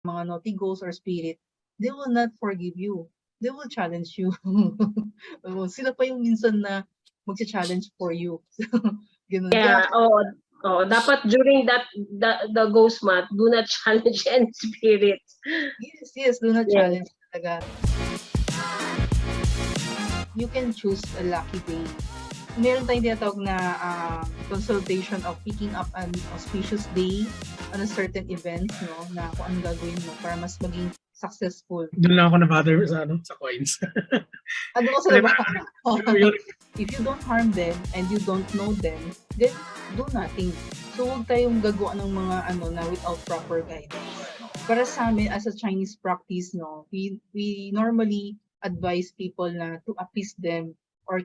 mga naughty ghosts or spirit, they will not forgive you. They will challenge you. Sila pa yung minsan na magcha-challenge for you. Ganun. Kaya, Yeah, dapat during the ghost month, do not challenge any spirits. yes, do not Yes. challenge talaga. You can choose a lucky day. Meron tayong tinatawag na consultation of picking up an auspicious day on a certain event, no, na kung anong gagawin mo para mas maging successful. Doon lang ako na-bother sa coins. Ano ko sa If you don't harm them and you don't know them, then do nothing. So, huwag tayong gagawa ng mga na without proper guidance. Para sa amin, as a Chinese practice, no, we normally advise people na to appease them or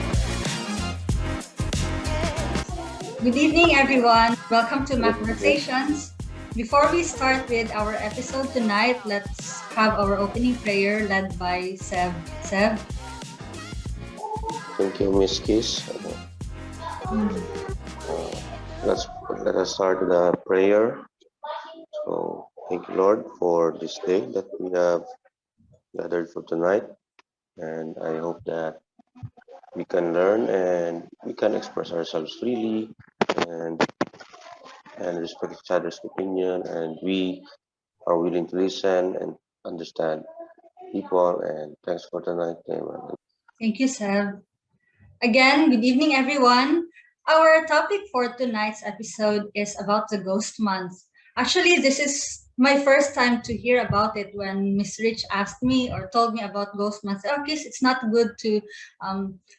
Good evening, everyone. Welcome to MACCVERSATIONS. Before we start with our episode tonight, let's have our opening prayer led by Seb. Seb? Thank you, Ms. Kiss. Let us start the prayer. So, thank you, Lord, for this day that we have gathered for tonight. And I hope that we can learn and we can express ourselves freely and respect each other's opinion, and we are willing to listen and understand people. And thanks for tonight. Amen. Thank you, Seb. Again, good evening, everyone. Our topic for tonight's episode is about the ghost month. Actually, this is my first time to hear about it when Miss Rich asked me or told me about ghost month. Okay, it's not good to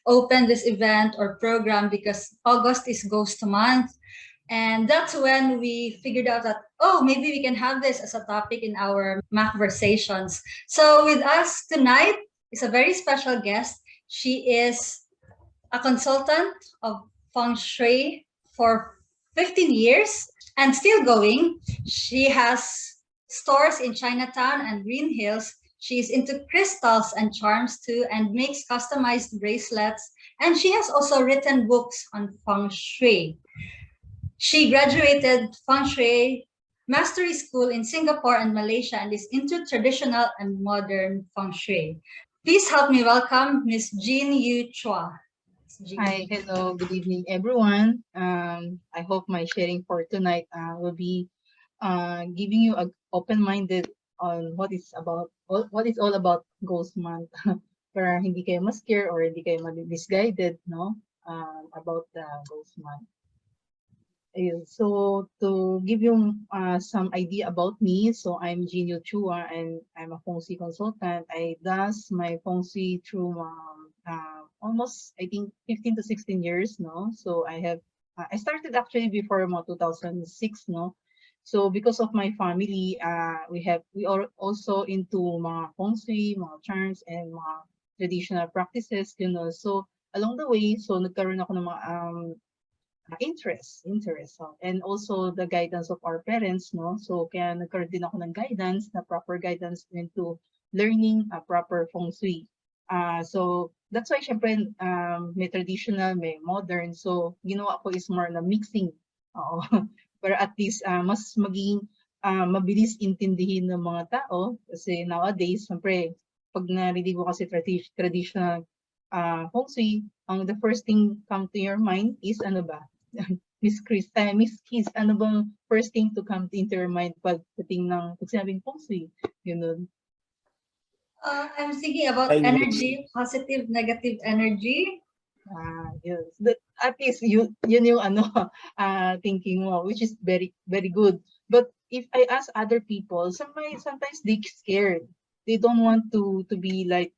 open this event or program because August is ghost month. And that's when we figured out that, oh, maybe we can have this as a topic in our MACCVERSATIONS. So with us tonight is a very special guest. She is a consultant of Feng Shui for 15 years and still going. She has stores in Chinatown and Greenhills. She's into crystals and charms too and makes customized bracelets. And she has also written books on Feng Shui. She graduated Feng Shui Mastery School in Singapore and Malaysia and is into traditional and modern Feng Shui. Please help me welcome Ms. Yu-Chua. Hi, hello, good evening, everyone. I hope my sharing for tonight will be giving you an open-minded on what it's all about Ghost Month. Para hindi kayo ma-scare or hindi kayo misguided, no, about the Ghost Month. So to give you some idea about me, so I'm Yu-Chua and I'm a Feng Shui consultant. I does my Feng Shui through almost, I think, 15 to 16 years, no? So I started actually before 2006, no? So because of my family, we are also into mga Feng Shui, mga charms, and mga traditional practices, you know. So along the way, so nagkaroon ako ng mga interest and also the guidance of our parents, no, so kaya nagkaroon din ako ng guidance, na proper guidance into learning a proper Feng Shui. So that's why syempre may traditional, may modern, so ginawa ko is more na mixing, para at least mas maging mabilis intindihin ng mga tao kasi nowadays syempre pag narinig mo kasi traditional Feng Shui, the first thing come to your mind is ano ba? Miss Kiss, ano bang first thing to come into your mind pag sinabing Feng Shui? Yun. I'm thinking about energy, positive, negative energy. Yes. But at least yun yung thinking mo, which is very, very good. But if I ask other people, sometimes they scared. They don't want to be like,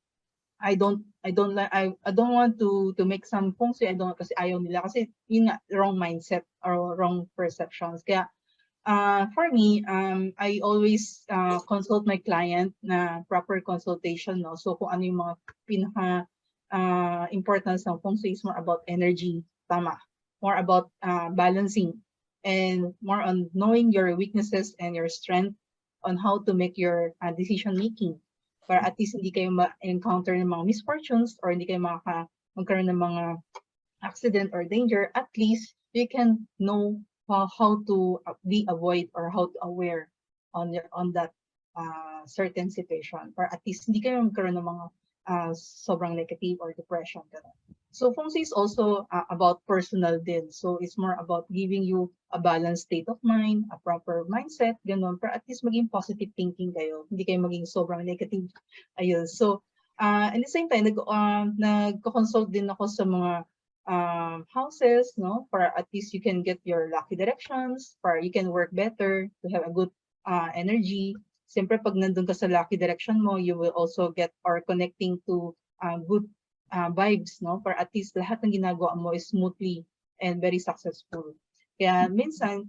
I don't want to make some Feng Shui. Kasi ayaw nila kasi yun nga, wrong mindset or wrong perceptions. Kaya for me, I always consult my client na proper consultation, no. So kung ano yung mga pinaka importance ng Feng Shui is more about energy, tama. More about balancing and more on knowing your weaknesses and your strength on how to make your decision making. Para at least hindi kayo ma-encounter ng mga misfortunes or hindi kayo magkaroon ng mga accident or danger, at least you can know how to be avoid or how to aware on that certain situation para at least hindi kayo magkaroon ng mga sobrang negative or depression. Ganun. So Feng Shui is also about personal din. So it's more about giving you a balanced state of mind, a proper mindset, ganun, para at least maging positive thinking kayo. Hindi kayo maging sobrang negative. Ayun. So at the same time, nagko-consult din ako sa mga houses, no? Para at least you can get your lucky directions, para you can work better, to have a good energy. Siyempre, pag nandun ka sa lucky direction mo, you will also get or connecting to good vibes, no? Para at least lahat ng ginagawa mo is smoothly and very successful. Kaya minsan,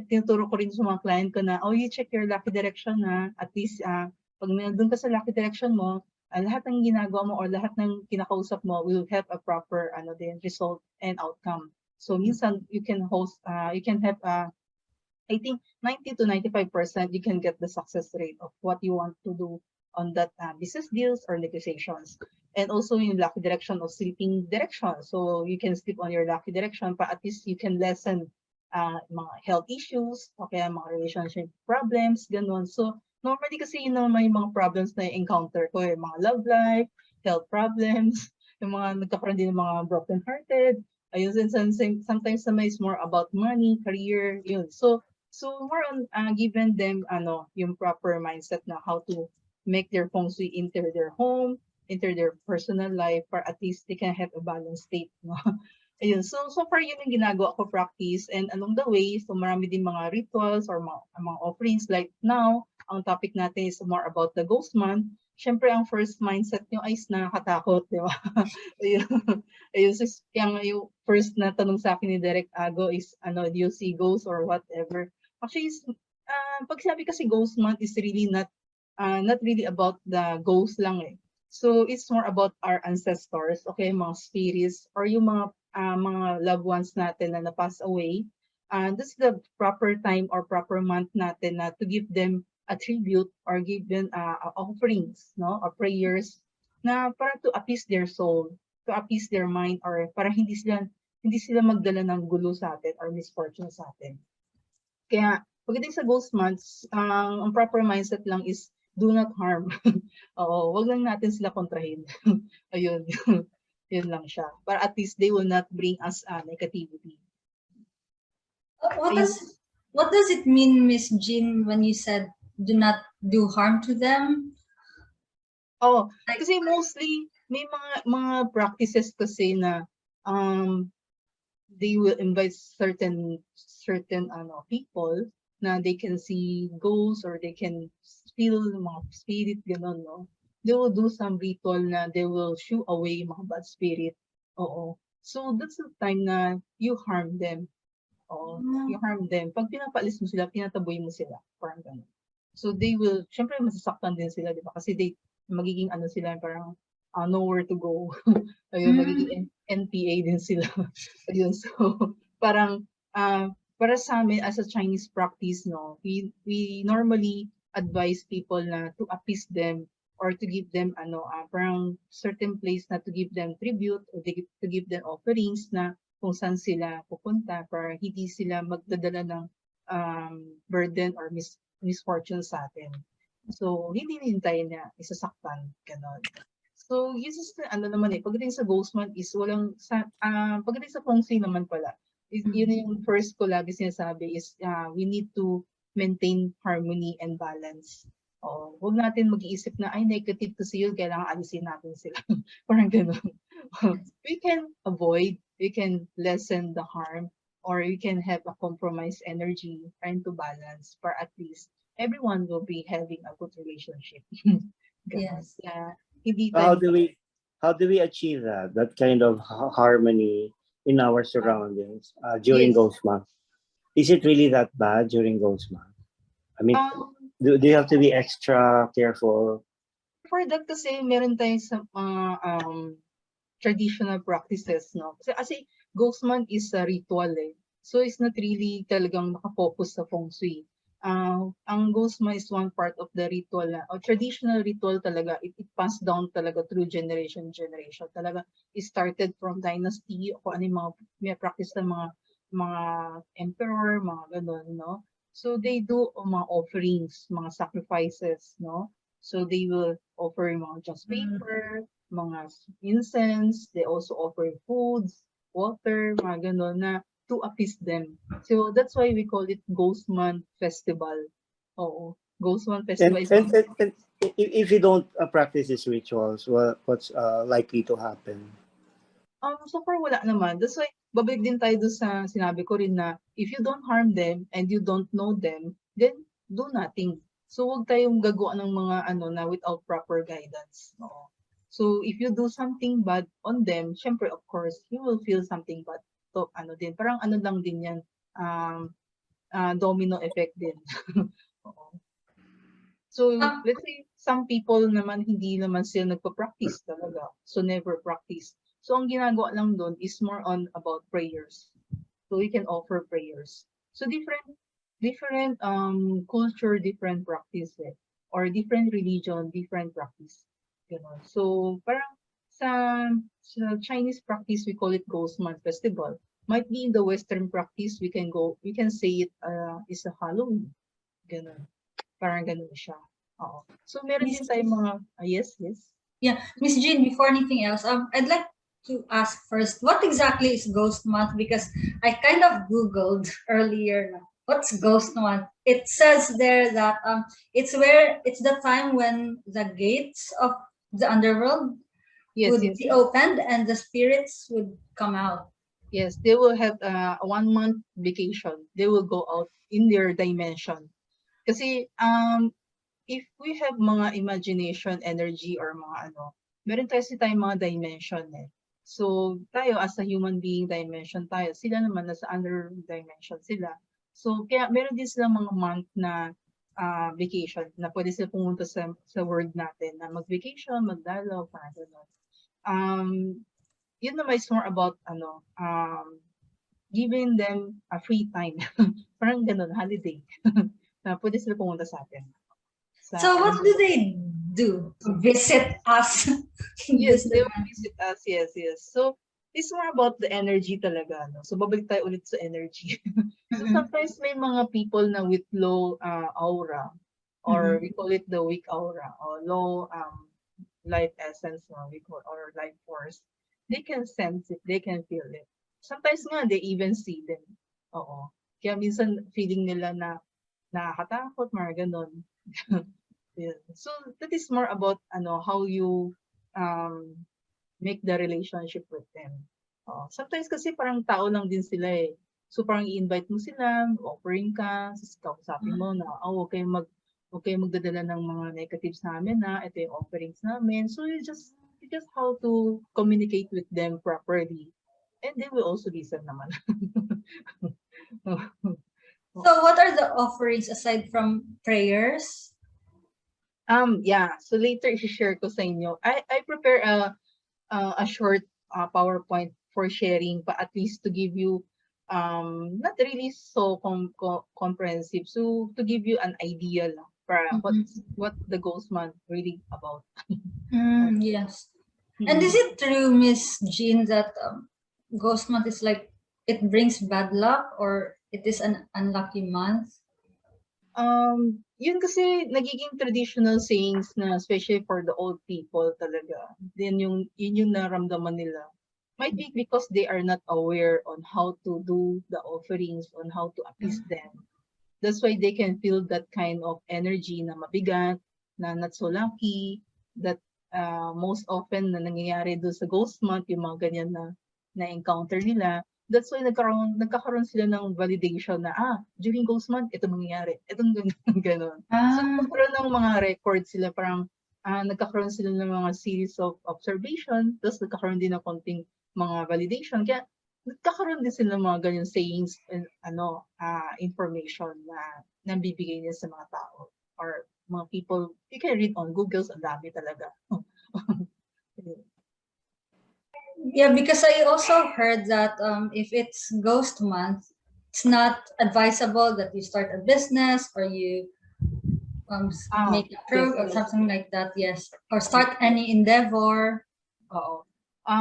tinuturo ko rin sa mga client ko na, you check your lucky direction na at least pag nandun ka sa lucky direction mo, lahat ng ginagawa mo or lahat ng kinakausap mo will have a proper result and outcome. So minsan, you can have I think 90 to 95% you can get the success rate of what you want to do on that business deals or negotiations. And also yung lucky direction of sleeping direction. So you can sleep on your lucky direction, but at least you can lessen mga health issues, okay, mga relationship problems, ganun. So normally kasi may mga problems na encounter ko, yung mga love life, health problems, yung mga nagkakaroon din ng mga broken hearted. Ayun, sometimes is more about money, career, yun. So more on giving them yung proper mindset na how to make their Feng Shui enter their home, enter their personal life, for at least they can have a balanced state. No? Ayun, so far yun yung ginagawa ko practice, and along the way, so marami din mga rituals or mga offerings. Like now, ang topic natin is more about the ghost month. Siyempre, ang first mindset nyo ay nakakatakot, di ba? Ayun, so, yung first na tanong sa akin ni Derek Ago is, do you see ghosts or whatever? Actually, pag sabi kasi ghost month is really not really about the ghost lang eh. So it's more about our ancestors, okay, mga spirits or yung mga loved ones natin na pass away. This is the proper time or proper month natin na to give them a tribute or give them offerings, no, or prayers na para to appease their soul, to appease their mind, or para hindi sila magdala ng gulo sa atin or misfortune sa atin. Kaya pagdating sa ghost months, ang proper mindset lang is do not harm. Oo, wag lang natin sila kontrahin. Ayun, yun lang siya. Para at least they will not bring us negativity. What does it mean, Miss Jean, when you said do not do harm to them? Kasi mostly may mga practices kasi na they will invite certain people na they can see ghosts or they can feel mga spirit, gano'n, no? They will do some ritual na they will shoo away mga bad spirit. Oo. So that's the time na you harm them. Oo. You harm them. Pag pinapaalis mo sila, pinataboy mo sila. Parang gano'n. So they will, syempre masasaktan din sila, di ba? Kasi magiging sila, parang nowhere to go. Ayun, magiging NPA din sila. Ayun, so parang para sa amin as a Chinese practice, no, we normally advise people na to appease them or to give them parang certain place na to give them tribute or to give them offerings na kung saan sila pupunta para hindi sila magdadala ng burden or misfortune sa atin. So hindi hintayin na isasaktan, ganon. So, yun is naman pagdating sa ghost month is pagdating sa Feng Shui naman pala, yun yung first ko lagi sinasabi is we need to maintain harmony and balance. Huwag natin mag-iisip na, ay, negative kasi yun, kailangan alisin natin sila. Parang gano'n. We can avoid, we can lessen the harm, or we can have a compromised energy trying to balance for at least everyone will be having a good relationship. Yes. Yeah. How do we achieve that kind of harmony in our surroundings during ghost month? Is it really that bad during ghost month? I mean, do you have to be extra careful? For that kasi meron tayong sa traditional practices, no? Kasi ghost month is a ritual eh. So it's not really talagang nakafocus sa Feng Shui. Ang ghost month is one part of the ritual or traditional ritual talaga. It passed down talaga through generation. Talaga it started from dynasty o ano yung mga practice ng mga emperor, mga ganun, no? So they do mga offerings, mga sacrifices, no? So they will offer mga just paper, mga incense, they also offer foods, water, mga ganon na to appease them. So that's why we call it Ghost Month Festival. Oo. Ghost Month Festival is And if you don't practice these rituals, what's likely to happen? so far wala naman. That's why babalik din tayo doon sa sinabi ko rin na if you don't harm them and you don't know them, then do nothing. So wag tayong gagawa ng mga ano na without proper guidance. Oo. So if you do something bad on them, syempre of course, you will feel something bad. So ano din, parang ano lang din 'yan. Domino effect din. Oo. So let's say some people naman hindi naman sila nagpa-practice talaga. So never practice. So ang ginagawa lang doon is more on about prayers. So we can offer prayers. So different culture, different practice or different religion, different practice. Ganon. So parang sa Chinese practice we call it Ghost Month Festival. Might be in the Western practice we can say it is a Halloween. Ganon. Parang ganun siya. Oo. So meron din tayong mga yes. Yeah, Miss Jean, before anything else, I'd like to ask first, what exactly is Ghost Month? Because I kind of Googled earlier, what's Ghost Month? It says there that it's the time when the gates of the underworld would be opened and the spirits would come out. Yes, they will have a 1 month vacation. They will go out in their dimension. Kasi if we have mga imagination, energy, or mga ano, meron tayong mga dimension eh. So, tayo as a human being dimension tayo, sila naman nasa under dimension sila. So, kaya meron din silang mga month na vacation na pwede sila pumunta sa world natin na mag-vacation, magdalaw, parang gano'n. Yun naman is more about giving them a free time. Parang gano'n, holiday. Na pwede sila pumunta sa atin. So what do they do? Visit us? Yes, they will visit us. Yes. So it's more about the energy talaga. No? So babalik tayo ulit sa energy. So sometimes may mga people na with low aura or we call it the weak aura or low life essence we call or life force. They can sense it. They can feel it. Sometimes nga they even see them. Oo. Kaya minsan feeling nila na nakakatakot, mga ganon. Yeah. So that is more about how you make the relationship with them. Sometimes kasi parang tao lang din sila eh. So parang i-invite mo sila, offering ka, kausapin mo na huwag kayong magdadala ng mga negatives namin ito yung offerings namin. So you just how to communicate with them properly. And they will also listen naman. So what are the offerings aside from prayers? Yeah. So later i-share ko sa inyo. I prepare a short PowerPoint for sharing, but at least to give you not really so comprehensive. So to give you an idea lang para what the Ghost Month really about. Yes. And is it true, Miss Jean, that Ghost Month is like it brings bad luck or it is an unlucky month? Yun kasi nagiging traditional sayings na especially for the old people talaga. Then yun yung naramdaman nila. Might be because they are not aware on how to do the offerings, on how to appease them. That's why they can feel that kind of energy na mabigat, na not so lucky, that most often na nangyayari doon sa Ghost Month, yung mga ganyan na encounter nila. That's why nagkakaroon sila ng validation na during Ghost Month, ito mangyayari. Itong gano'n. So nagkakaroon ng mga records sila, parang nagkakaroon sila ng mga series of observation, tapos nagkakaroon din ng konting mga validation. Kaya nagkakaroon din sila ng mga ganyan sayings and information na nabibigay nila sa mga tao or mga people. You can read on Google, ang dami talaga. Yeah, because I also heard that if it's Ghost Month, it's not advisable that you start a business or you make a program or something like that. Yes, or start any endeavor. Oo.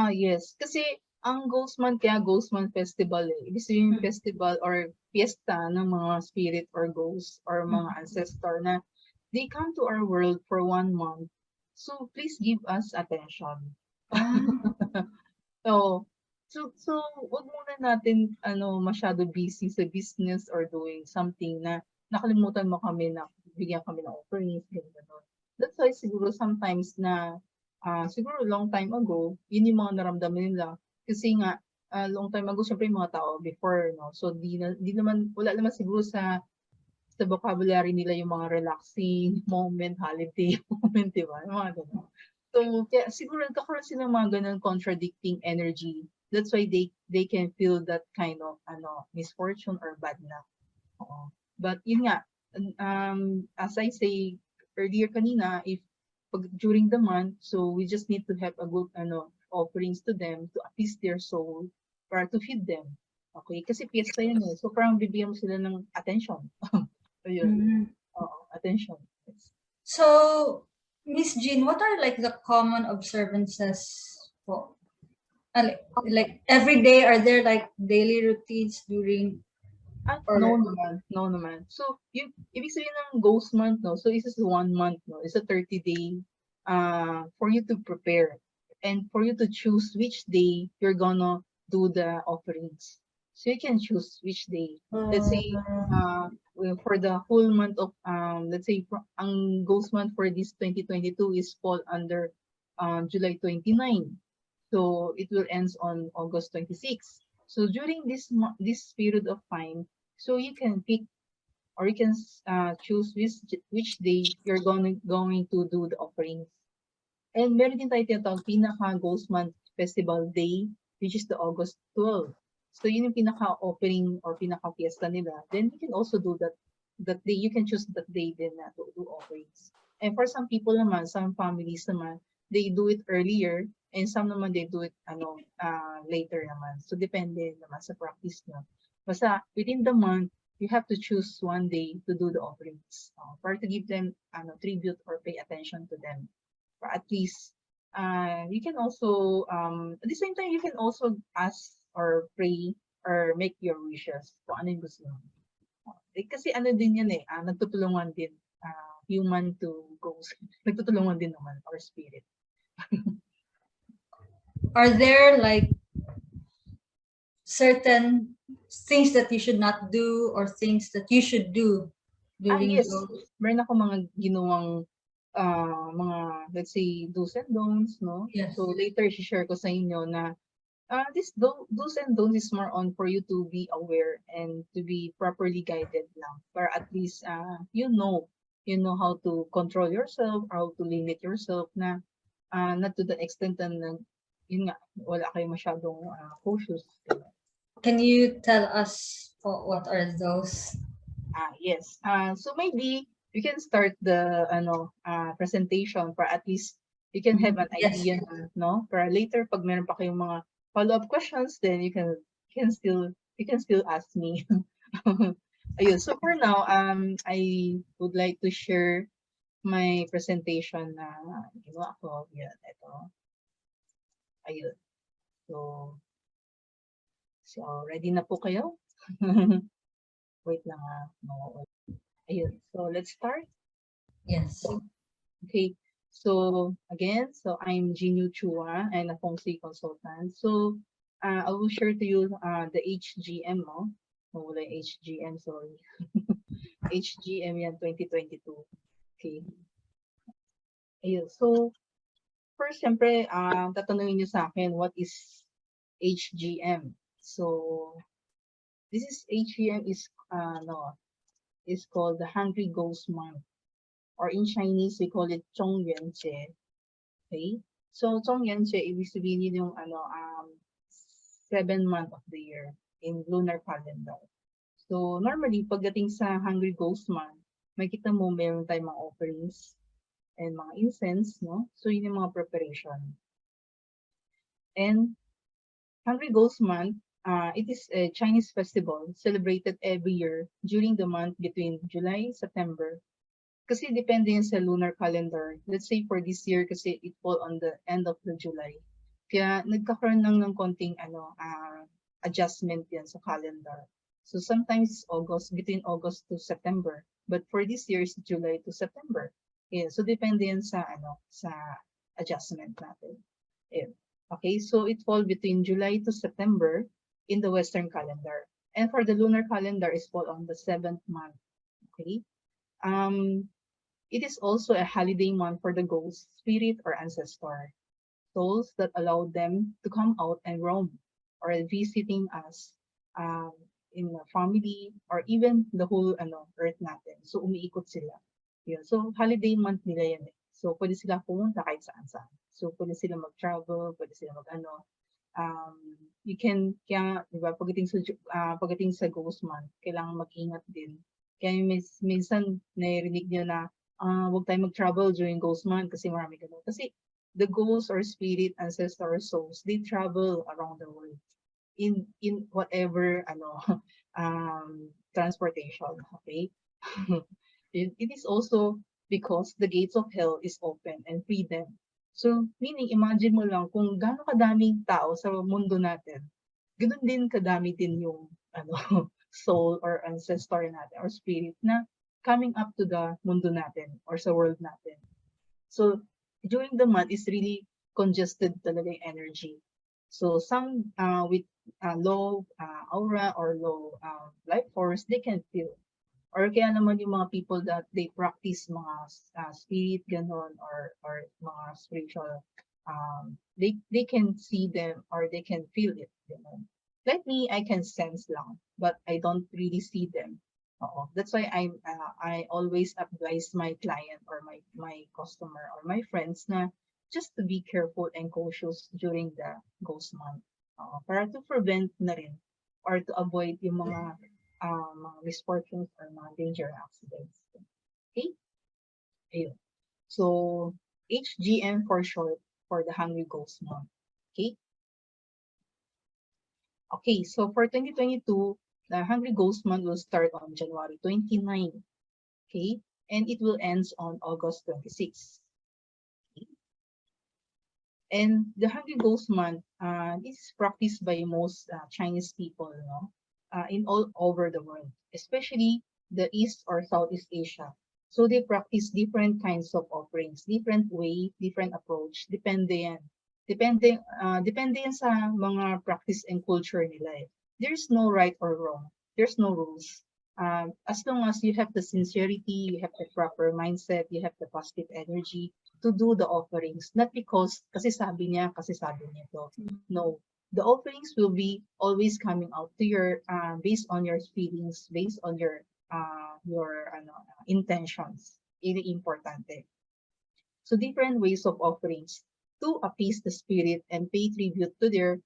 Yes. Kasi Ang Ghost Month, kaya Ghost Month Festival eh. Ibig sabihin festival or fiesta ng mga spirit or ghosts or mga ancestor na they come to our world for 1 month. So please give us attention. So, wag muna natin masyado busy sa business or doing something na nakalimutan mo kami na bigyan kami ng offerings, gano'n. That's why siguro sometimes na siguro long time ago, yun yung mga naramdaman nila. Kasi nga, long time ago, syempre yung mga tao before, no? So, wala naman siguro sa vocabulary nila yung mga relaxing moment, holiday moment, di ba? Yung mga gano'n. So, kaya siguro nagkakaroon sila ng mga ganun contradicting energy. That's why they can feel that kind of misfortune or bad luck. Oo. But yun nga, as I say earlier kanina, if during the month, so we just need to have a good offerings to them to appease their soul para to feed them. Okay? Kasi fiesta yan eh. So parang bibigyan mo sila ng attention. Ayun. Oo, attention. Yes. So, Miss Jean, what are like the common observances for like every day? Are there like daily routines during? Or No naman. So, ibig sabihin ng ghost month, no? So, this is 1 month, no? It's a 30-day for you to prepare and for you to choose which day you're gonna do the offerings. So, you can choose which day. Let's say, for the whole month of, let's say, ang ghost month for this 2022 is fall under July 29. So, it will end on August 26. So, during this period of time, so you can pick or you can choose which day you're going to do the offerings. And meron din tayo tinatawag pinaka-Ghost Month Festival Day, which is the August 12. So yun yung pinaka-offering or pinaka-fiesta nila. Then you can also do that day. You can choose that day din na to do offerings. And for some people naman, some families naman, they do it earlier and some naman they do it later naman. So depende naman sa practice nyo. Basta within the month, you have to choose one day to do the offerings for to give them tribute or pay attention to them. For at least you can also at the same time you can also ask or pray or make your wishes kung ano yung gusto mo. Kasi ano din yan nagtutulungan din human to ghost. Nagtutulungan din naman or spirit. Are there like certain things that you should not do or things that you should do during Yes. those? Meron ako mga ginawang mga, let's say, do's and don'ts, no? Yes. So later, share ko sa inyo na this do's and don'ts is more on for you to be aware and to be properly guided lang. Para at least, you know how to control yourself, how to limit yourself na not to the extent na yun nga, wala kayo masyadong cautious. Can you tell us what are those? Yes. So maybe you can start the presentation para at least you can have an Yes. idea, no? Para later pag meron pa kayong mga follow-up questions, then you can still ask me. Ayun. So for now, I would like to share my presentation na ginawa ko. Yan, ito. Ayun. So ready na po kayo? Wait lang no. Ayun. So let's start. Yes. Okay. So again, I'm Yu-Chua and a Feng Shui Consultant. So I will share to you the HGM, no? Wala HGM, sorry. HGM yan 2022. Okay. Ayun. So first, syempre, tatanungin niyo sa akin, what is HGM? So this HGM is called the Hungry Ghost Month, or in Chinese we call it Zhongyuanjie. Okay? So Zhongyuanjie, ibig sabihin yun yung 7th month of the year in lunar calendar. So normally pagdating sa Hungry Ghost Month, makita mo meron tayong mga offerings and mga incense, no? So yun yung mga preparation. And Hungry Ghost Month, it is a Chinese festival celebrated every year during the month between July, September. Kasi depende yun sa lunar calendar. Let's say for this year, kasi it fall on the end of the July. Kaya nagkakaroon lang ng konting adjustment yan sa calendar. So sometimes it's August, between August to September. But for this year, it's July to September. Yeah, so depende yan sa adjustment natin. Yeah. Okay, so it falls between July to September in the Western calendar. And for the lunar calendar, it falls on the 7th month. Okay. It is also a holiday month for the ghost, spirit, or ancestor. Souls that allow them to come out and roam or visiting us in the family or even the whole earth natin. So umiikot sila. Yun. So holiday month nila yan eh. So pwede sila pumunta kahit saan-saan. So pwede sila mag-travel, pwede sila you can, kaya, di ba, pagdating sa ghost month, kailangan mag-ingat din. Kaya minsan narinig nyo na, huwag tayo mag-travel during ghost month kasi marami ganun. Kasi the ghosts or spirit, ancestor, or souls, they travel around the world in whatever transportation. Okay. It is also because the gates of hell is open and free them. So meaning, imagine mo lang kung gaano kadaming tao sa mundo natin, ganoon din kadami din yung soul or ancestor natin or spirit na coming up to the mundo natin or sa world natin. So during the month is really congested talaga yung energy. So some with low aura or low life force, they can feel. Or kaya naman yung mga people that they practice mga spirit ganon or mga spiritual, they can see them or they can feel it. Ganon. Like me, I can sense lang, but I don't really see them. That's why I always advise my client or my customer or my friends na just to be careful and cautious during the ghost month. Para to prevent na rin or to avoid yung mga misfortunes or mga danger accidents. Okay? Ayun. So, HGM for short for the Hungry Ghost Month. Okay? Okay, so for 2022, the Hungry Ghost Month will start on January 29. Okay? And it will end on August 26. Okay? And the Hungry Ghost Month, this is practiced by most Chinese people, in all over the world, especially the East or Southeast Asia. So they practice different kinds of offerings, different way, different approach, depende yan sa mga practice and culture nila. There's no right or wrong. There's no rules. As long as you have the sincerity, you have the proper mindset, you have the positive energy to do the offerings, not because kasi sabi niya to. No. The offerings will be always coming out to your based on your feelings, based on your intentions. Really importante. So different ways of offerings to appease the spirit and pay tribute to their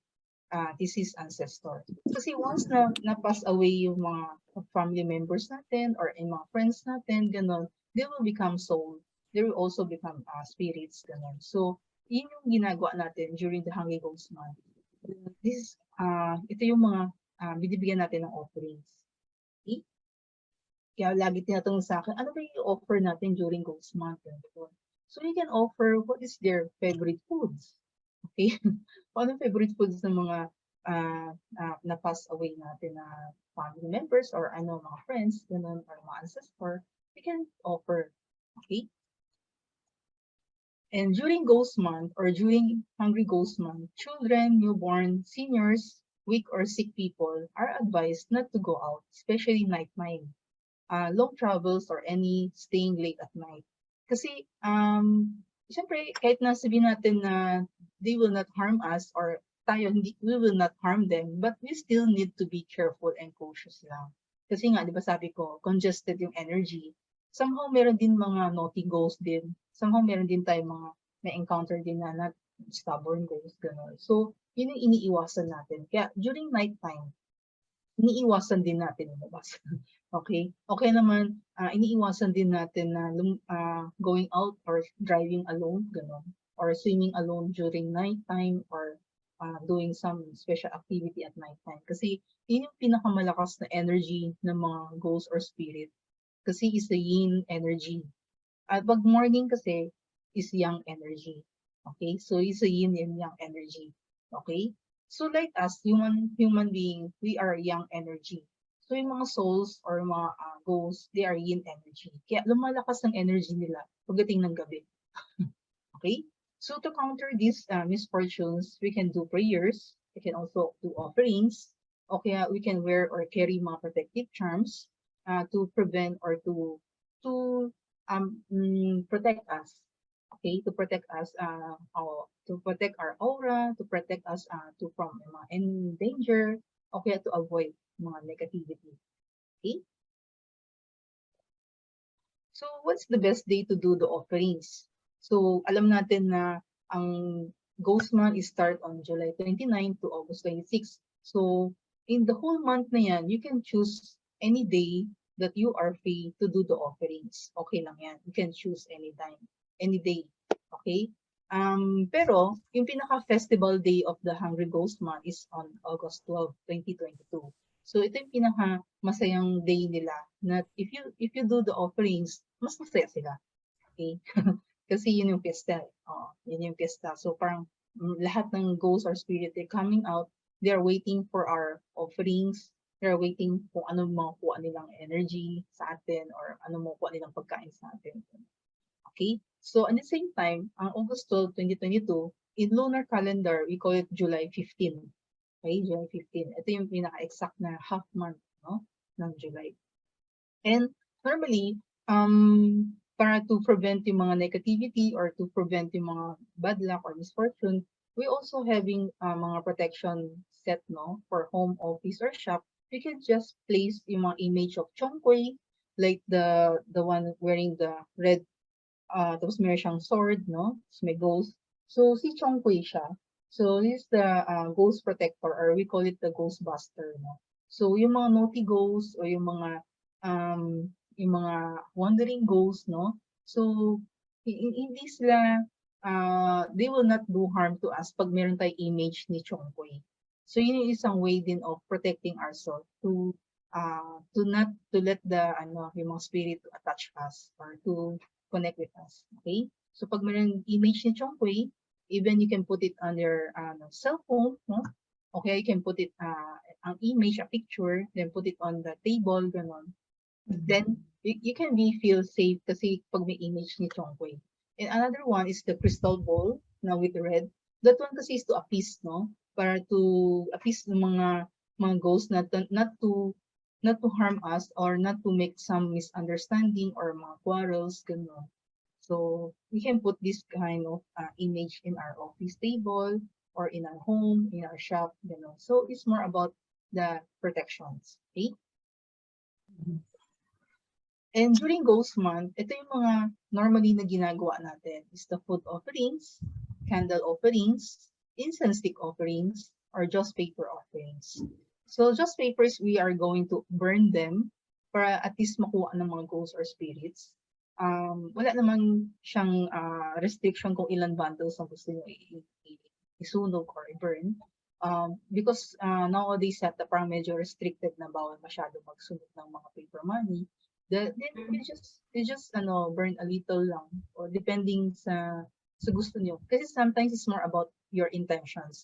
deceased ancestor. Kasi once na pass away yung mga family members natin or yung mga friends natin, ganon, they will become soul. They will also become spirits, ganon. So yun yung ginagawa natin during the Hungry Ghost Month. Ito yung mga binibigyan natin ng offerings. Okay? Kaya lagi tinatanong sa akin, ano ba yung offer natin during Ghost Month? So you can offer what is their favorite foods. Okay? Ano favorite foods ng mga na-pass away natin na family members or mga friends, ganun, or mga ancestor, you can offer. Okay? And during Ghost Month or during Hungry Ghost Month, children, newborn, seniors, weak or sick people are advised not to go out, especially nighttime, long travels or any staying late at night. Kasi, siyempre, kahit na sabihin natin na they will not harm us or we will not harm them, but we still need to be careful and cautious lang. Kasi nga, di ba sabi ko, congested yung energy. Somehow, meron din mga naughty ghosts din. Somehow, meron din tayo mga may encounter din na stubborn ghosts, gano'n. So, yun yung iniiwasan natin. Kaya, during nighttime, iniiwasan din natin lumabas. Okay? Okay naman, iniiwasan din natin na going out or driving alone, gano'n. Or swimming alone during nighttime or doing some special activity at nighttime. Kasi, yun yung pinakamalakas na energy ng mga ghosts or spirit. Kasi is the yin energy. At pag morning kasi is yang energy. Okay, so it's a yin and yang energy. Okay, so like us, human being, we are yang energy. So yung mga souls or mga ghosts, they are yin energy. Kaya lumalakas ang energy nila pagdating ng gabi. Okay, so to counter these misfortunes, we can do prayers. We can also do offerings. Okay, we can wear or carry mga protective charms to prevent or to protect us. Okay, to protect us, to protect our aura, to protect us from any danger. Okay, to avoid mga negativity. Okay. So, what's the best day to do the offerings? So, alam natin na ang Ghost Month is start on July 29 to August 26. So, in the whole month na yan, you can choose any day that you are free to do the offerings. Okay lang yan. You can choose any time, any day. Okay? Pero, yung pinaka-festival day of the Hungry Ghost Month is on August 12, 2022. So, ito yung pinaka-masayang day nila na if you do the offerings, mas masaya sila. Okay? Kasi yun yung piyesta. Yun yung piyesta. So, parang lahat ng ghosts or spirit, they're coming out, they're waiting for our offerings, they're waiting kung ano makukuha nilang energy sa atin or ano makukuha nilang pagkain sa atin. Okay? So, at the same time, ang August 12, 2022, in lunar calendar, we call it July 15. Okay? July 15. Ito yung pinaka-exact na half month, no, ng July. And normally, para to prevent yung mga negativity or to prevent yung mga bad luck or misfortune, we also having mga protection set, no, for home, office, or shop. We can just place yung mga image of Chongqui, like the one wearing the red, tapos meron siyang sword, no, tapos may ghost. So, si Chongqui siya. So, this is the ghost protector, or we call it the ghost buster, no. So, yung mga naughty ghosts or yung mga wandering ghosts, no. So, hindi sila, they will not do harm to us pag meron tayong image ni Chongqui. So, yun yung isang way din of protecting ourselves to not to let the yung mga spirit to attach us or to connect with us. Okay? So, pag meron image ni Chongqui, even you can put it on your cell phone, no? Okay, you can put it ang image, a picture, then put it on the table, ganon. Then you can feel safe kasi pag may image ni Chongqui. And another one is the crystal ball, now with the red. That one kasi is to appease, no? Para to appease ng mga ghosts not to harm us or not to make some misunderstanding or mga quarrels, ganon. So we can put this kind of image in our office table or in our home, in our shop, ganon. So it's more about the protections. Okay? And during Ghost Month, ito yung mga normally na ginagawa natin is the food offerings, candle offerings, incense stick offerings, or joss paper offerings. So joss papers, we are going to burn them para at least makuha ng mga ghosts or spirits. Wala naman siyang restriction kung ilan bundles ang gusto nyo isunog or i-burn. Because nowadays yata parang medyo restricted na bawal masyado magsunog ng mga paper money. Then you just burn a little lang or depending sa gusto niyo. Kasi sometimes it's more about your intentions.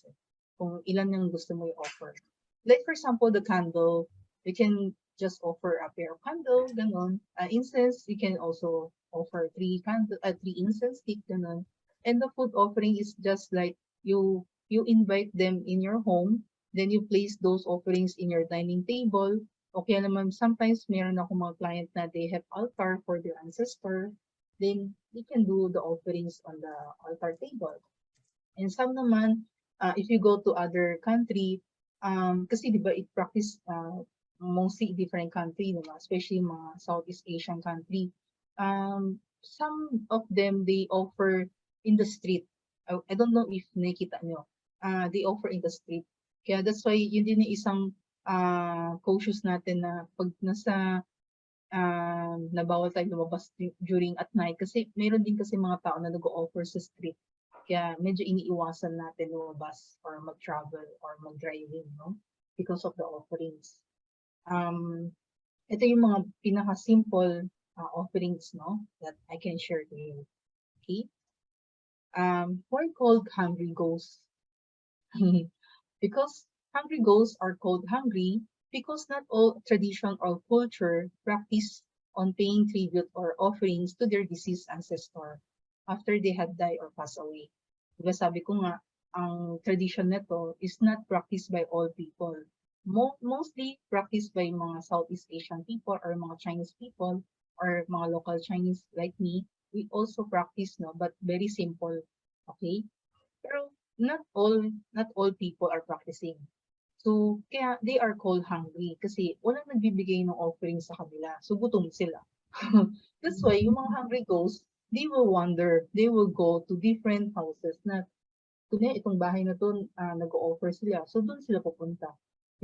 Kung ilan yung gusto mo i-offer. Like for example, the candle, you can just offer a pair of candle, ganon. Incense, you can also offer 3 incense stick, ganon. And the food offering is just like you invite them in your home, then you place those offerings in your dining table. Okay naman, sometimes meron ako mga client na they have altar for their ancestor, then they can do the offerings on the altar table. And some naman, if you go to other country, kasi di ba it practice mostly different country, diba? Especially mga Southeast Asian country. Some of them, they offer in the street. I don't know if nakita nyo. They offer in the street. Kaya that's why yun din yung isang cautious natin na pag nasa na bawal tayo lumabas during at night kasi meron din kasi mga tao na nag-offer sa street. Kaya medyo iniiwasan natin lumabas or mag-travel or mag-driving, no? Because of the offerings. Ito yung mga pinaka-simple offerings, no, that I can share to you. Okay? Why called hungry ghosts? Because hungry ghosts are called hungry because not all tradition or culture practice on paying tribute or offerings to their deceased ancestor after they had died or passed away. Diba sabi ko nga, ang tradition nito is not practiced by all people. Mostly practiced by mga Southeast Asian people or mga Chinese people or mga local Chinese like me. We also practice, no, but very simple. Okay? Pero not all people are practicing. So, kaya they are called hungry kasi walang nagbibigay ng offering sa kanila. So, gutom sila. That's why yung mga hungry ghosts, they will wander. They will go to different houses na kunya itong bahay na to, nag-o-offer sila. So, doon sila pupunta.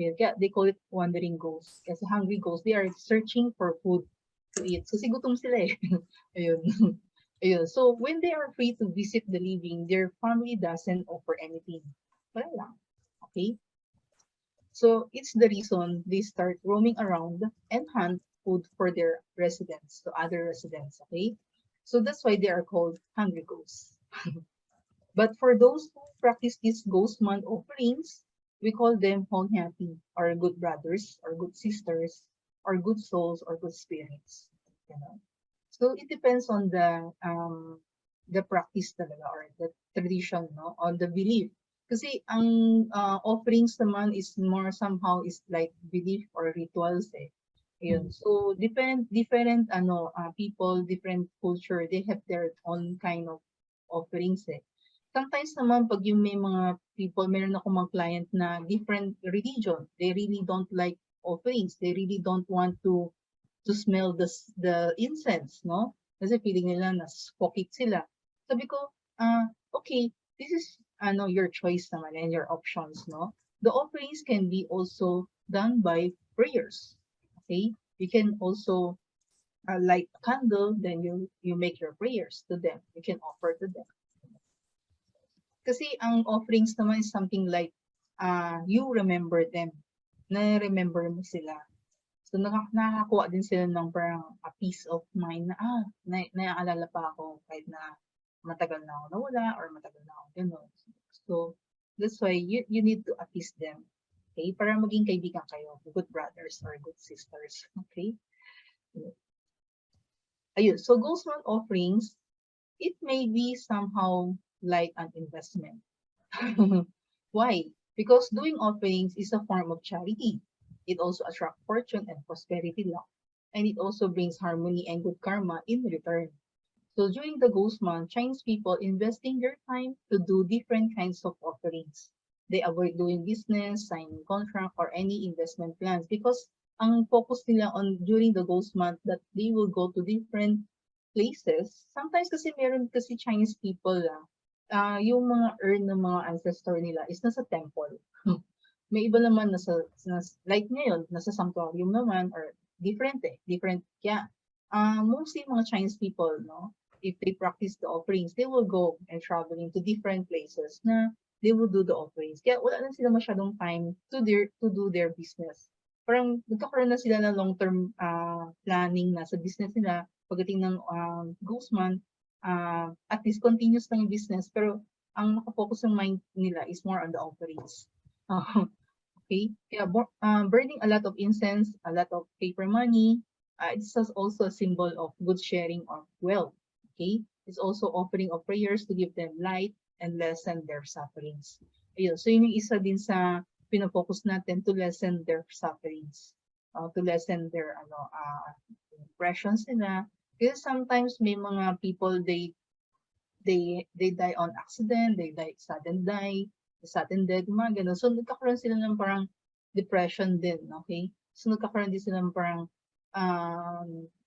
Yan. Kaya they call it wandering ghosts. Kasi hungry ghosts, they are searching for food to eat. So, gutom sila eh. Ayun. Ayun. So, when they are free to visit the living, their family doesn't offer anything. Wala lang. Okay? So, it's the reason they start roaming around and hunt food for their residents, to other residents. Okay? So, that's why they are called hungry ghosts. But for those who practice these ghost month offerings, we call them Honhyati, or good brothers, or good sisters, or good souls, or good spirits. You know? So it depends on the practice talaga or the tradition, no, on the belief. Kasi ang offerings naman is more somehow is like belief or rituals eh. Yun. So different people, different culture, they have their own kind of offerings eh. Sometimes naman pag yung may mga people, meron ako mga client na different religion, they really don't like offerings. They really don't want to smell the incense, no? Kasi feeling nila na pocket sila. Sabi ko, okay, this is your choice naman and your options, no? The offerings can be also done by prayers. Okay? You can also light a candle, then you make your prayers to them. You can offer to them. Kasi ang offerings naman is something like you remember them. Na-remember mo sila. So, nakakakuha din sila ng parang a peace of mind na, naaalala pa ako kahit na matagal na ako nawala or matagal na ako gano'n. So, that's why you need to appease them. Okay? Para maging kaibigan kayo, good brothers or good sisters. Okay? Ayun. So, ghost month offerings, it may be somehow like an investment. Why? Because doing offerings is a form of charity. It also attracts fortune and prosperity luck. And it also brings harmony and good karma in return. So during the ghost month, Chinese people investing their time to do different kinds of offerings. They avoid doing business, signing contract, or any investment plans because ang focus nila on during the ghost month that they will go to different places. Sometimes kasi meron kasi Chinese people yung mga urn ng mga ancestor nila is nasa temple. May iba naman like ngayon, nasa sanctuarium naman or different. Kaya mostly mga Chinese people, no, if they practice the offerings, they will go and traveling to different places na they will do the offerings. Kaya wala na sila masyadong time to do their business. Parang nagkakaroon na sila ng long-term planning na sa business nila pagdating ng ghost month. At least continuous lang yung business, pero ang nakafocus ng mind nila is more on the offerings. Okay? Kaya burning a lot of incense, a lot of paper money, it's also a symbol of good sharing of wealth. Okay? It's also offering of prayers to give them light and lessen their sufferings. Ayun. So yun yung isa din sa pinafocus natin to lessen their sufferings. To lessen their impressions nila. Because sometimes may mga people, they die on accident, they die sudden death, mga ganun. So nagkakaroon sila ng parang depression din, okay? So nagkakaroon din sila ng parang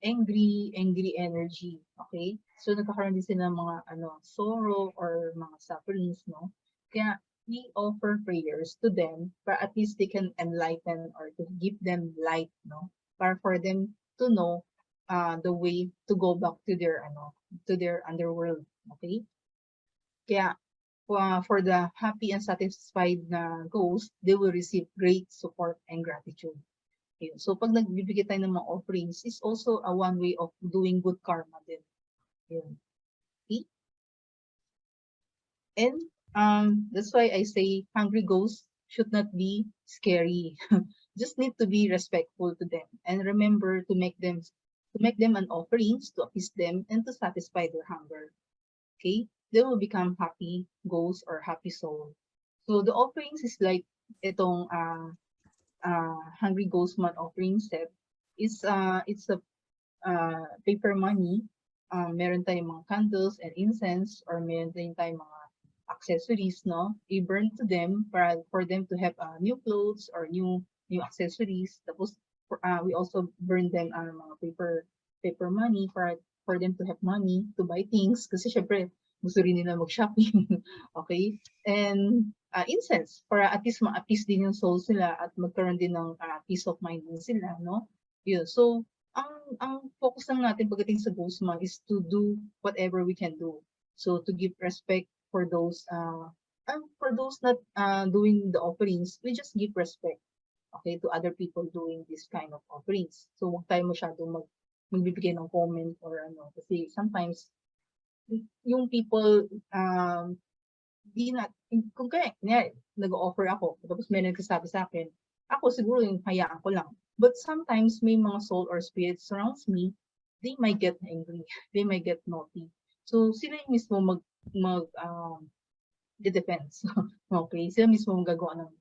angry energy, okay? So nagkakaroon din sila ng mga sorrow or mga sufferings, no? Kaya we offer prayers to them para at least they can enlighten or to give them light, no? Para for them to know the way to go back to their underworld, okay? Kaya for the happy and satisfied na ghost, they will receive great support and gratitude. Okay. So pag nagbibigay tayo ng mga offerings, is also a one way of doing good karma din. Yun. Okay? And that's why I say hungry ghosts should not be scary. Just need to be respectful to them and remember to make them an offerings to appease them and to satisfy their hunger. Okay? They will become happy ghosts or happy soul. So the offerings is like itong hungry ghost month offering set is it's a paper money, meron tayong mga candles and incense, or meron din tayong mga accessories, no? I-burn to them para for them to have new clothes or new accessories. Tapos we also burn them mga paper money for them to have money to buy things kasi syempre gusto rin nila mag-shopping. Okay? And incense para at least ma-appease din yung souls nila at magkaroon din ng peace of mind din sila, no? Yun. So, ang focus lang natin pagdating sa ghost month is to do whatever we can do. So to give respect for those not doing the offerings, we just give respect, okay, to other people doing this kind of offerings. So wag tayo masyadong magbibigay ng comment or ano kasi sometimes yung people di na kung kaya nag-offer ako tapos may nagsasabi sa akin, ako siguro yung hayaan ko lang. But sometimes may mga soul or spirit surrounds me, they might get angry, they might get naughty. So sila yung mismo defense. Okay, sila mismo gagawa ng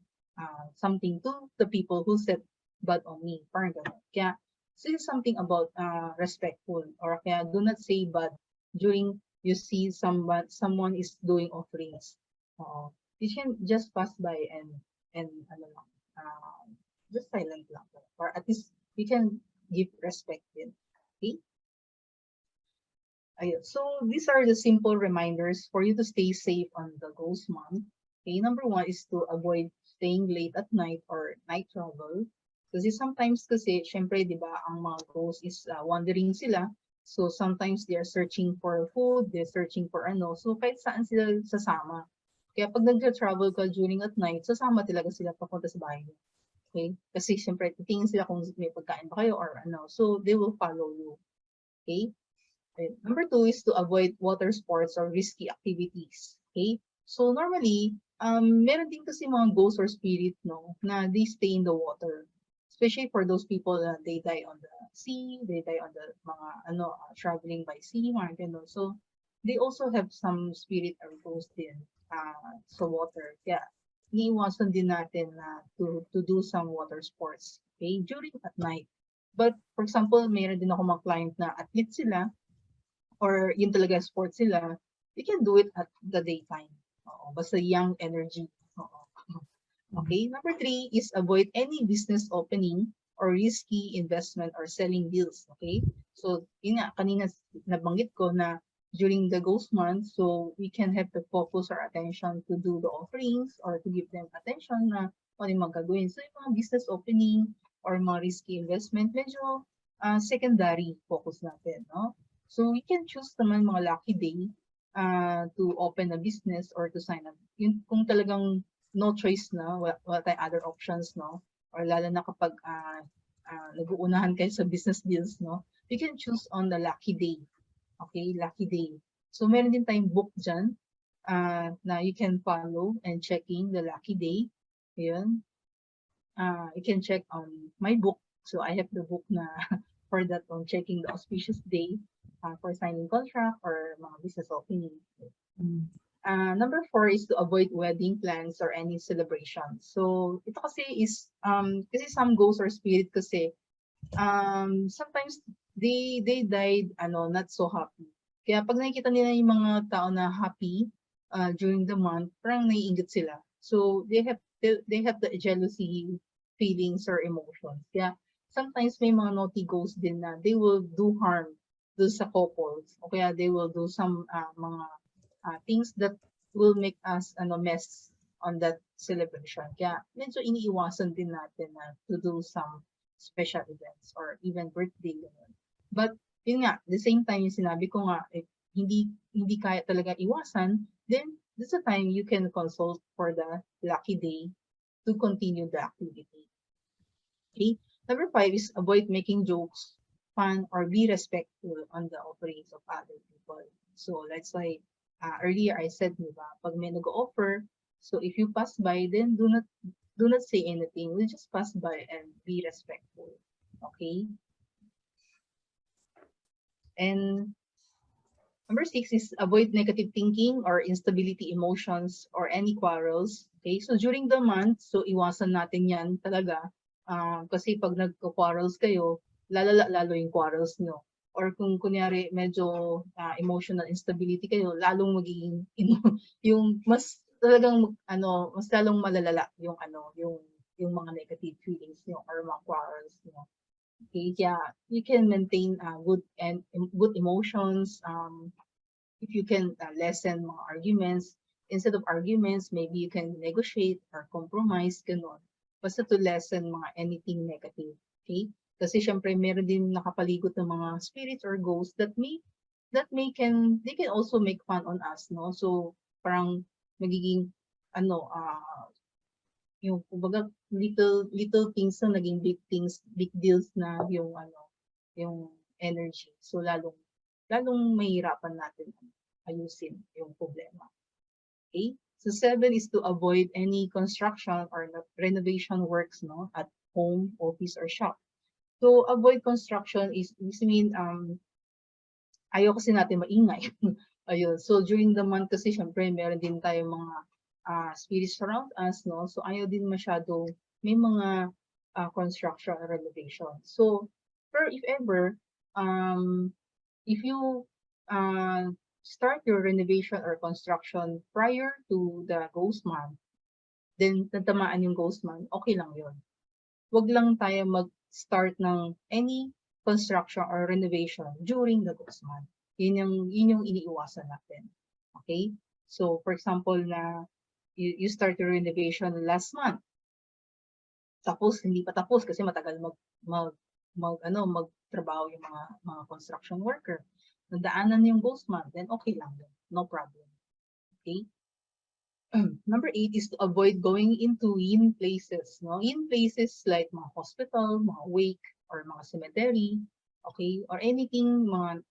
something to the people who said bad on me. Parang ganun. Kaya say something about respectful or kaya do not say bad during you see someone is doing offerings. You can just pass by and ano lang, just silent lang. Or at least you can give respect din. Okay? Ayun. So these are the simple reminders for you to stay safe on the ghost month. Okay, number 1 is to avoid staying late at night or night travel. Kasi sometimes kasi, syempre, di ba, ang mga ghosts is wandering sila. So sometimes they are searching for food, they're searching for ano. So kahit saan sila sasama. Kaya pag nag-travel ka during at night, sasama talaga sila papunta sa bahay niyo. Okay? Kasi syempre, titingin sila kung may pagkain ba kayo or ano. So they will follow you. Okay? And number 2 is to avoid water sports or risky activities. Okay? So normally, meron din kasi mga ghosts or spirit, no, na they stay in the water. Especially for those people na they die on the sea, they die on the mga traveling by sea, mga ganun. So they also have some spirit or ghost din sa water. Kaya iniiwasan din natin na to do some water sports, okay, during at night. But for example, mayroon din ako mga client na athlete sila or yun talaga sport sila, you can do it at the daytime. Oo, basta young energy. Oo. Okay, number 3 is avoid any business opening or risky investment or selling deals. Okay, so yun nga, kanina nabanggit ko na during the ghost month, so we can have to focus our attention to do the offerings or to give them attention na ano yung magagawin. So yung mga business opening or mga risky investment, medyo secondary focus natin, no? So we can choose naman mga lucky day to open a business or to sign up. Yun, kung talagang no choice na, wala tayong other options, no? Or lalo na kapag nag-uunahan kayo sa business deals, no? You can choose on the lucky day. Okay, lucky day. So meron din tayong book dyan na you can follow and checking the lucky day. Ayun. You can check on my book. So I have the book na for that on checking the auspicious day for signing contract or mga business opening. Number 4 is to avoid wedding plans or any celebration. So ito kasi is kasi some ghosts or spirit kasi sometimes they died not so happy. Kaya pag nakikita nila yung mga tao na happy during the month, parang naiinggit sila. So they have the jealousy feelings or emotions. Kaya sometimes may mga naughty ghosts din na they will do harm do sa couples. O kaya they will do some mga things that will make us mess on that celebration. Kaya medyo iniiwasan din natin na to do some special events or even birthday. But yun nga, the same time yung sinabi ko nga, if hindi kaya talaga iwasan, then this is the time you can consult for the lucky day to continue the activity. Okay. Number 5 is avoid making jokes, fun, or be respectful on the offerings of other people. So let's say earlier I said, di ba, pag may nag-offer, so if you pass by, then do not say anything. We just pass by and be respectful. Okay? And number 6 is avoid negative thinking or instability emotions or any quarrels. Okay? So during the month, so iwasan natin yan talaga. Kasi pag nagko-quarrels kayo, lalo yung quarrels nyo. Or kung kunyari medyo emotional instability kayo, lalong magiging yung mas talagang mas lalong malalala yung yung mga negative feelings nyo or mga quarrels nyo. Okay, yeah, you can maintain good emotions. If you can lessen mga arguments, instead of arguments, maybe you can negotiate or compromise, ganun. Basta to lessen mga anything negative. Okay? Kasi syempre meron din nakapaligot ng mga spirits or ghosts that they can also make fun on us, no? So parang magiging yung kumbaga little things na naging big things, big deals na yung energy. So lalong mahirapan natin ayusin yung problema. Okay? So 7 is to avoid any construction or renovation works, no, at home, office, or shop. So avoid construction is mean ayaw kasi natin maingay. Ayun. So during the month kasi syempre meron din tayong mga spirits around us, no? So ayaw din masyado may mga construction or renovation. So if ever if you start your renovation or construction prior to the ghost month, then natamaan yung ghost month, okay lang yun. Wag lang tayo mag-start ng any construction or renovation during the ghost month. Yun yung iniiwasan natin. Okay? So, for example, na you start your renovation last month. Tapos, hindi pa tapos kasi matagal magtrabaho yung mga construction worker. Nadaanan yung ghost month, then okay lang yun. No problem. Okay? Number 8 is to avoid going into yin places. No? Yin places like mga hospital, mga wake, or mga cemetery, okay? Or anything, mga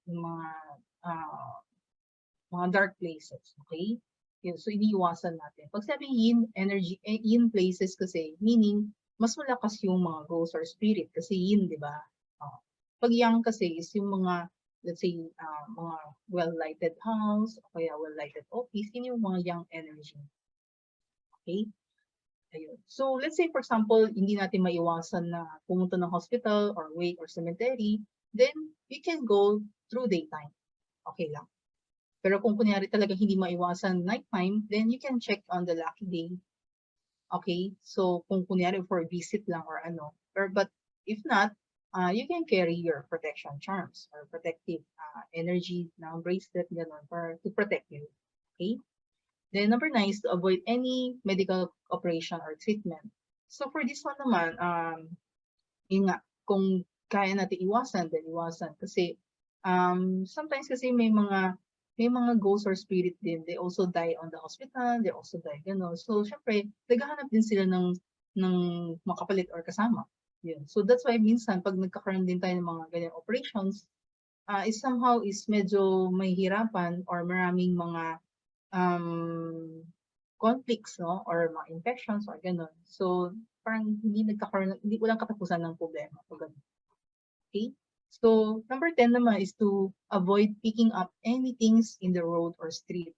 dark places, okay? Yun, so iniiwasan natin. Pag sabi yin energy, yin places kasi, meaning, mas malakas yung mga ghosts or spirit kasi yin, di ba? Pag yang kasi is yung mga, let's say, mga well-lighted house, o kaya well-lighted office, yun yung mga yang energy. Okay? Ayun. So, let's say, for example, hindi natin maiwasan na pumunta ng hospital or wake or cemetery, then we can go through daytime. Okay lang. Pero kung kunyari talaga hindi maiwasan nighttime, then you can check on the lucky day. Okay? So, kung kunyari for visit lang or but if not, you can carry your protection charms or protective energy na bracelet, gano'n, to protect you. Okay? Then number 9 is to avoid any medical operation or treatment. So for this one naman, yun nga, kung kaya natin iwasan, then iwasan. Kasi sometimes kasi may mga ghosts or spirit din, they also die on the hospital, they also die, gano'n. So syempre, naghahanap din sila ng makapalit or kasama. Yun. So that's why minsan, pag nagkakaroon din tayo ng mga ganyan operations, is somehow is medyo may hirapan or maraming mga conflicts, no? Or mga infections or gano'n. So, parang walang katapusan ng problema. Okay? So, number 10 naman is to avoid picking up anything in the road or street.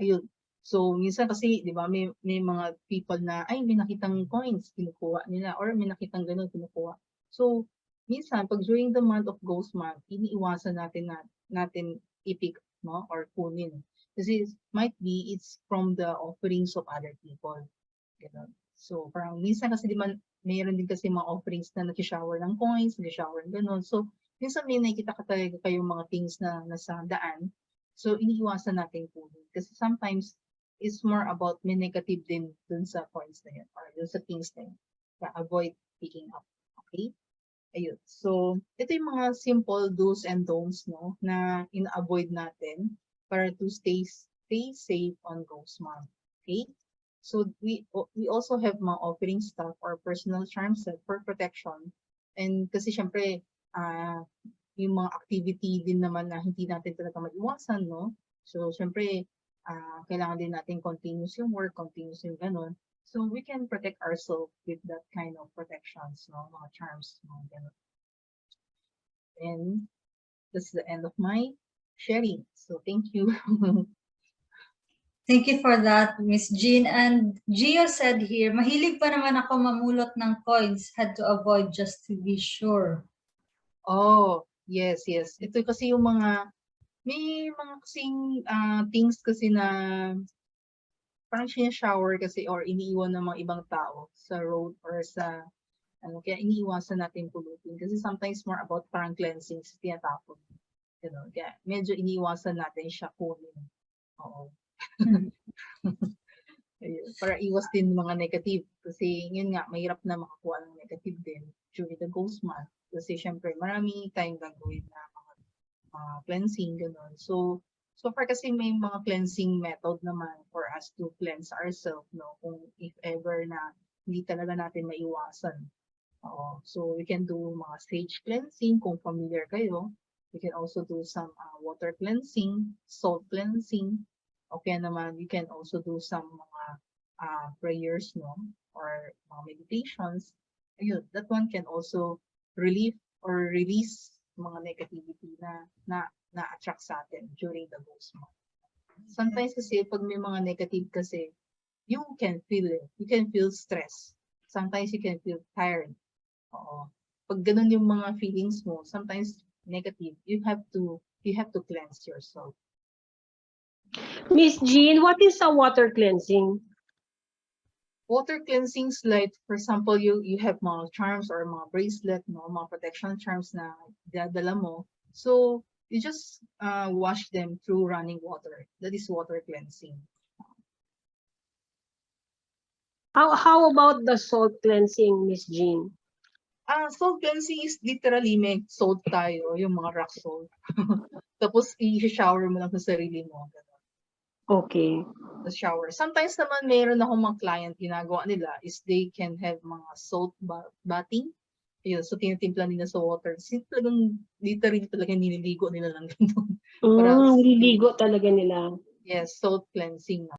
Ayun. So, minsan kasi, di ba, may mga people na, may nakitang coins, kinukuha nila, or may nakitang gano'n, kinukuha. So, minsan, pag during the month of ghost month, iniiwasan natin i-pick, no? Or kunin. Kasi might be it's from the offerings of other people. Ganun. So, parang minsan kasi mayroon din kasi mga offerings na nag-shower ng coins, nag-shower ng gano'n. So, minsan may nakikita ka talaga kayong mga things na nasa daan. So, iniiwasan natin kunin. Kasi sometimes, it's more about may negative din dun sa coins na yun or dun sa things na yun. Avoid picking up. Okay? Ayun. So, ito yung mga simple do's and don'ts, no, na ina-avoid natin para to stay safe on ghost month. Okay? So we also have mga offering stuff or personal charm set for protection. And kasi syempre, yung mga activity din naman na hindi natin talaga maiwasan, no? So, syempre, kailangan din natin continuous yung work, continuous yung ganun. So, we can protect ourselves with that kind of protections, no? Mga charms, mga ganun. And that's the end of my sharing. So, thank you. Thank you for that, Miss Jean. And Gio said here, mahilig pa naman ako mamulot ng coins. Had to avoid just to be sure. Oh, yes, yes. Ito kasi yung mga, may mga kasing things kasi na parang shower kasi or iniiwan ng mga ibang tao sa road or sa kaya iniiwasan natin pulutin kasi sometimes more about parang cleansing sa tinatapon. Kaya medyo iniiwasan natin siya kunin. Oo. Ayun, para iwas din mga negative kasi yun nga mahirap na makakuha ng negative din during the ghost month kasi syempre marami tayong gagawin na mga cleansing gano'n. So far kasi may mga cleansing method naman for us to cleanse ourselves, no? Kung if ever na hindi talaga natin maiwasan. Oo. So we can do mga sage cleansing kung familiar kayo. We can also do some water cleansing, salt cleansing. Okay naman, we can also do some mga prayers, no? Or mga meditations. Ayun, that one can also relieve or release mga negativity na na-attract sa atin during the ghost month. Sometimes kasi pag may mga negative kasi, you can feel it. You can feel stress. Sometimes you can feel tired. Oo. Pag ganun yung mga feelings mo, sometimes negative, you have to cleanse yourself. Miss Jean, what is a water cleansing? Water cleansings like, for example, you have mga charms or mga bracelet, no, mga protection charms na dadala mo. So you just wash them through running water. That is water cleansing. How about the salt cleansing, Miss Jean? Salt cleansing is literally may salt tayo, yung mga rock salt. Tapos i-shower mo lang sa sarili mo. Okay. The shower. Sometimes naman mayroon akong mga client, ginagawa nila is they can have mga salt bathing. Ayun, so tinitimpla nila sa water. Talagang literally talaga nililigo nila lang doon. Nililigo talaga nila. Yes, salt cleansing.